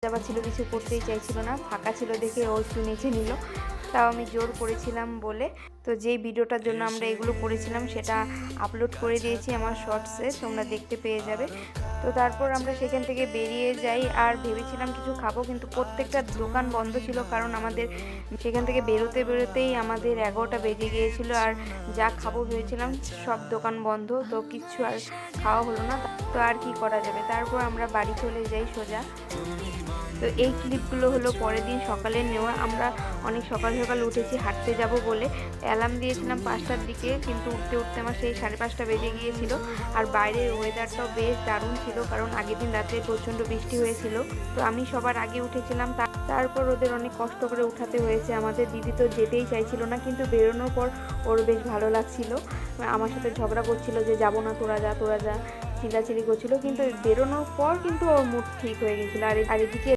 যাবা ছিল, কিছু করতেই চাইছিল না, ফাঁকা ছিল দেখে ও একটু নেচে নিল, তাও আমি জোর করেছিলাম বলে। তো যেই ভিডিওটার জন্য আমরা এগুলো করেছিলাম সেটা আপলোড করে দিয়েছি আমার শর্টসে, তোমরা দেখতে পেয়ে যাবে। তো তারপর আমরা সেখান থেকে বেরিয়ে যাই, আর ভেবেছিলাম কিছু খাবো, কিন্তু প্রত্যেকটা দোকান বন্ধ ছিল, কারণ আমাদের সেখান থেকে বেরোতে বেরোতেই আমাদের 11টা বেজে গিয়েছিল। আর যা খাবো ভেবেছিলাম সব দোকান বন্ধ, তো কিচ্ছু আর খাওয়া হলো না। তো আর কি করা যাবে, তারপর আমরা বাড়ি চলে যাই সোজা। তো এই ক্লিপগুলো হলো পরের দিন সকালে নেওয়া। আমরা অনেক সকাল সকাল উঠেছি হাঁটতে যাব বলে, অ্যালার্ম দিয়েছিলাম 5টার দিকে, কিন্তু উঠতে উঠতে আমার সেই 5:30 বেজে গিয়েছিল। আর বাইরের ওয়েদারটাও বেশ দারুণ ছিল, কারণ আগের দিন রাতে প্রচণ্ড বৃষ্টি হয়েছিল। তো আমি সবার আগে উঠেছিলাম, তারপর ওদের অনেক কষ্ট করে উঠাতে হয়েছে। আমাদের দিদি তো যেতেই চাইছিল না, কিন্তু বেরোনোর পর ওর বেশ ভালো লাগছিল, আমার সাথে ঝগড়া করছিল যে যাবো না, তোরা যা তোরা যা, চিল্লাচিল্লি করছিল। কিন্তু বেরোনোর পর কিন্তু ওর মুড ঠিক হয়ে গেছিলো। আর এদিকে